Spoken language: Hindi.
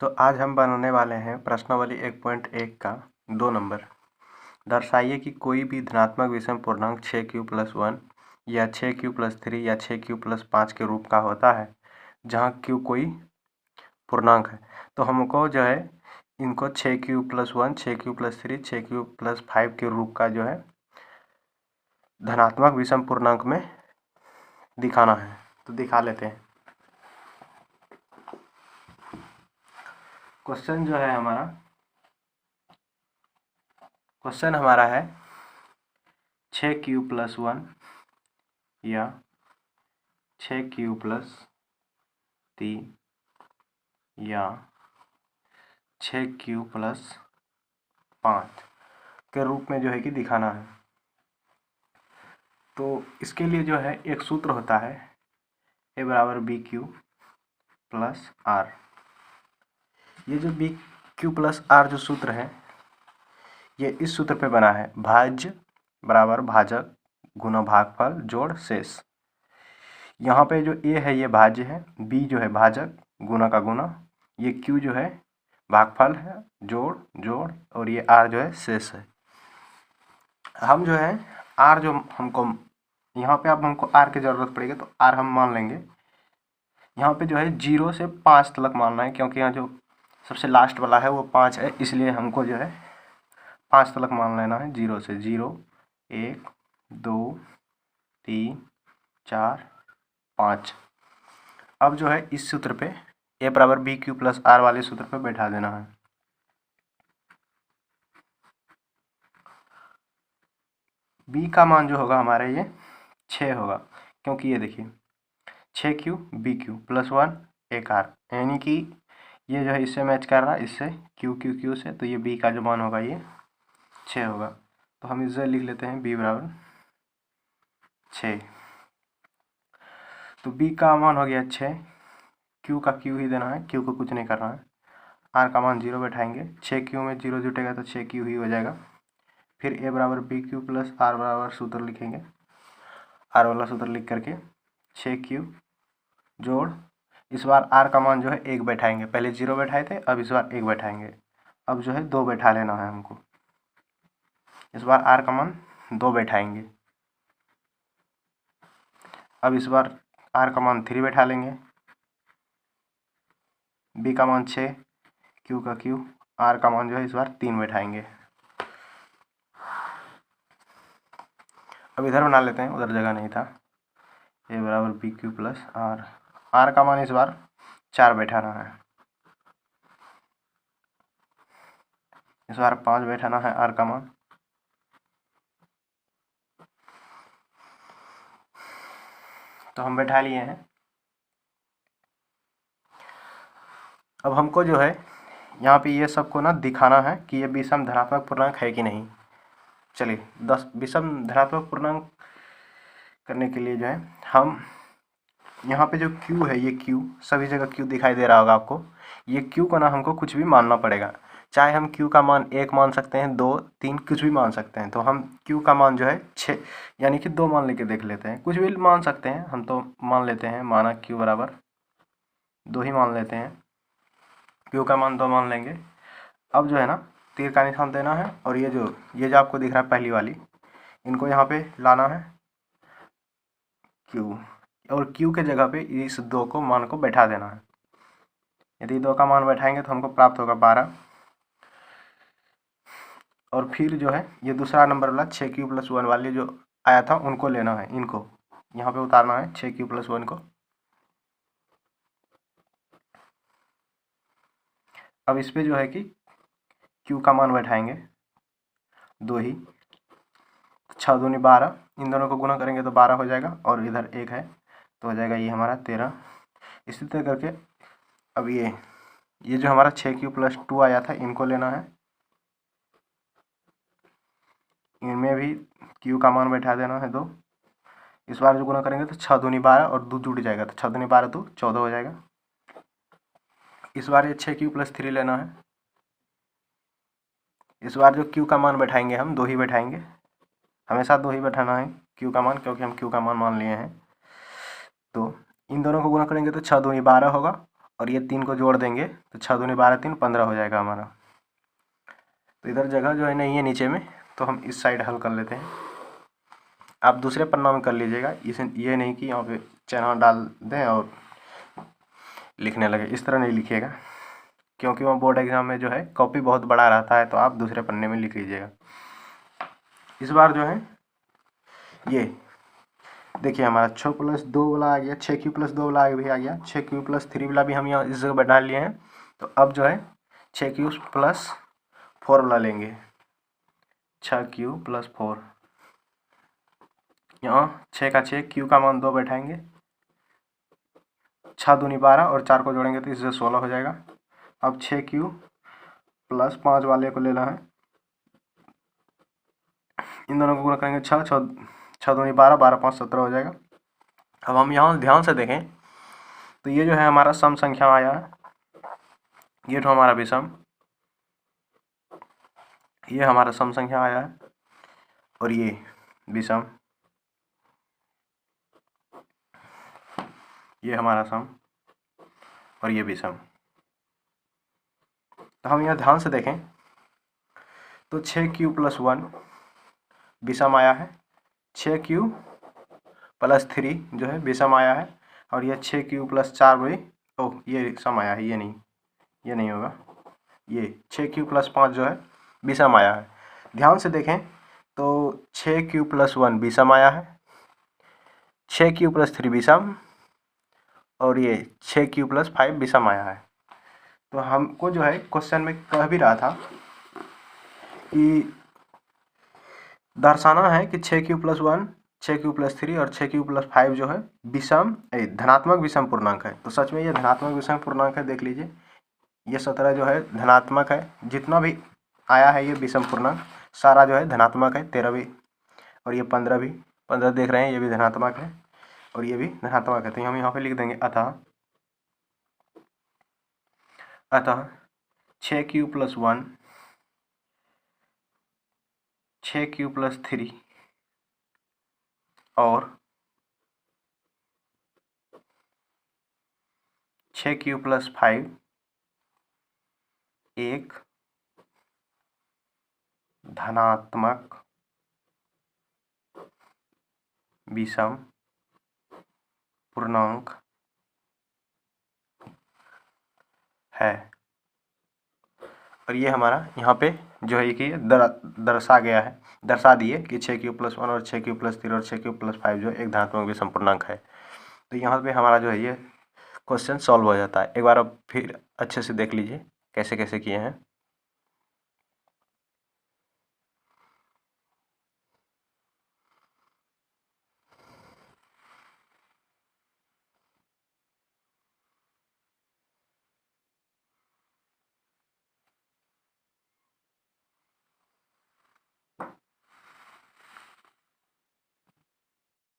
तो आज हम बनाने वाले हैं प्रश्नावली 1.1 का 2 नंबर। दर्शाइए कि कोई भी धनात्मक विषम पूर्णांक 6q+1 या 6q+3 या 6q+5 के रूप का होता है, जहाँ q कोई पूर्णांक है। तो हमको जो है इनको 6q+1, 6q+3, 6q+5 के रूप का जो है धनात्मक विषम पूर्णांक में दिखाना है। तो दिखा लेते हैं। क्वेश्चन जो है हमारा है 6q+1 या 6q+3 या 6q+5 के रूप में जो है कि दिखाना है। तो इसके लिए जो है एक सूत्र होता है A=BQ+R। ये जो BQ+R जो सूत्र है, ये इस सूत्र पे बना है, भाज्य बराबर भाजक गुना भागफल जोड़ शेष। यहाँ पे जो A है ये भाज्य है, B जो है भाजक गुना का गुना, ये Q जो है भागफल है जोड़ और ये R जो है शेष है। हम जो है R जो हमको यहाँ पे अब हमको R की ज़रूरत पड़ेगी, तो R हम मान लेंगे। यहाँ पे जो है 0 से 5 तक मानना है, क्योंकि यहाँ जो सबसे लास्ट वाला है वो 5 है, इसलिए हमको जो है 5 तक मान लेना है। 0 से 0, 1, 2, 3, 4, 5। अब जो है इस सूत्र पे A=BQ+R वाले सूत्र पे बैठा देना है। B का मान जो होगा हमारे ये 6 होगा, क्योंकि ये देखिए 6q BQ+1 एक R, यानी कि ये जो है इससे मैच कर रहा है, इससे Q से, तो ये B का जो मान होगा ये 6 होगा। तो हम इसे लिख लेते हैं B=6। तो B का मान हो गया 6, Q का Q ही देना है, Q को कुछ नहीं करना है। R का मान 0 बैठाएंगे, 6q में 0 जुटेगा तो 6q ही हो जाएगा। फिर A=BQ+R बराबर सूत्र लिखेंगे, R वाला सूत्र लिख करके 6q जोड़, इस बार R का मान जो है 1 बैठाएंगे, पहले 0 बैठाए थे, अब इस बार 1 बैठाएंगे। अब जो है 2 बैठा लेना है हमको, इस बार R का मान 2 बैठाएंगे। अब इस बार R का मान 3 बैठा लेंगे, B का मान 6, Q का Q, R का मान जो है इस बार 3 बैठाएंगे। अब इधर बना लेते हैं, उधर जगह नहीं था। A=BQ+R, R का मान इस बार 4 बैठाना है, इस बार 5 बैठाना है R का मान। तो हम बैठा लिए हैं। अब हमको जो है यहाँ पे ये सबको ना दिखाना है कि ये विषम धनात्मक पूर्णांक है कि नहीं। चलिए 10 विषम धनात्मक पूर्णांक करने के लिए जो है हम यहाँ पे जो Q है, ये Q सभी जगह Q दिखाई दे रहा होगा आपको। ये Q को ना हमको कुछ भी मानना पड़ेगा, चाहे हम Q का मान 1 मान सकते हैं, 2, 3 कुछ भी मान सकते हैं। तो हम Q का मान जो है 6 यानी कि 2 मान लेके देख लेते हैं, कुछ भी मान सकते हैं। हम तो मान लेते हैं, माना Q=2 ही मान लेते हैं, Q का मान 2 मान लेंगे। अब जो है ना तीर का निशान देना है, और ये जो आपको दिख रहा है पहली वाली, इनको यहाँ पे लाना है Q, और Q के जगह पे इस 2 को मान को बैठा देना है। यदि 2 का मान बैठाएंगे तो हमको प्राप्त होगा 12। और फिर जो है ये दूसरा नंबर वाला 6q+1 वाले जो आया था, उनको लेना है, इनको यहाँ पे उतारना है 6q+1 को। अब इस पे जो है कि Q का मान बैठाएंगे 2 ही, 6 दूनी 12, इन दोनों को गुना करेंगे तो 12 हो जाएगा, और इधर 1 है तो हो जाएगा ये हमारा 13। इसी तरह करके अब ये जो हमारा 6q+2 आया था, इनको लेना है, इनमें भी Q का मान बैठा देना है 2। इस बार जो गुना करेंगे तो 6 दूनी 12 और 2 जुड़ जाएगा, तो 6 दूनी 12 तो 14 हो जाएगा। इस बार ये 6q+3 लेना है, इस बार जो Q का मान बैठाएंगे हम 2 ही बैठाएंगे, हमेशा 2 ही बैठाना है Q का मान, क्योंकि हम Q का मान लिए हैं। तो इन दोनों को गुना करेंगे तो 6 दूनी 12 होगा, और ये 3 को जोड़ देंगे तो 6 दूनी 12, 3 15 हो जाएगा हमारा। तो इधर जगह जो है नहीं है नीचे में, तो हम इस साइड हल कर लेते हैं। आप दूसरे पन्ना में कर लीजिएगा, इसे ये नहीं कि यहाँ पे चिन्ह डाल दें और लिखने लगे, इस तरह नहीं लिखिएगा, क्योंकि वहाँ बोर्ड एग्जाम में जो है कॉपी बहुत बड़ा रहता है, तो आप दूसरे पन्ने में लिख लीजिएगा। इस बार जो है ये देखिए हमारा 6+2 वाला आ गया, 6Q+2 वाला भी आ गया, 6Q+3 वाला भी हम यहाँ इस जगह बैठा लिए हैं। तो अब जो है 6Q+4 वाला लेंगे, 6Q+4। यहाँ 6 का 6, Q का मान 2 बैठाएंगे, 6 दूनी 12 और 4 को जोड़ेंगे तो इससे 16 हो जाएगा। अब 6Q+5 वाले को लेना है, इन दोनों को गुणा करेंगे 6 दूनी 12, 12 5 17 हो जाएगा। अब हम यहाँ ध्यान से देखें तो ये जो है हमारा सम संख्या आया है, ये तो हमारा विषम, ये हमारा सम संख्या आया है, और ये विषम, ये हमारा सम, और ये विषम। तो हम यहाँ ध्यान से देखें तो 6Q+1 विषम आया है, 6Q+3 जो है विषम आया है, और ये 6Q+4 भी, ओह ये सम आया है, ये नहीं होगा, ये 6Q+5 जो है विषम आया है। ध्यान से देखें तो 6Q+1 विषम आया है, 6Q+3 विषम, और ये 6Q+5 विषम आया है। तो हमको जो है क्वेश्चन में कह भी रहा था कि दर्शाना है कि 6Q+1, 6Q+3 और 6Q+5 जो है विषम धनात्मक विषम पूर्णांक है। तो सच में ये धनात्मक विषम पूर्णांक है, देख लीजिए ये 17 जो है धनात्मक है, जितना भी आया है ये विषम पूर्णांक सारा जो है धनात्मक है, 13 भी, और ये 15 भी, 15 देख रहे हैं ये भी धनात्मक है, और ये भी धनात्मक है। तो हम यहाँ पे लिख देंगे अतः 6Q+1, 6Q+3 और 6Q+5 एक धनात्मक विषम पूर्णांक है। और ये हमारा यहाँ पे जो है कि दर्शा गया है, दर्शा दिए कि 6Q+1 और 6Q+3 और 6Q+5 जो एक धनात्मक विषम पूर्णांक है। तो यहाँ पे हमारा जो है ये क्वेश्चन सॉल्व हो जाता है। एक बार अब फिर अच्छे से देख लीजिए कैसे कैसे किए हैं।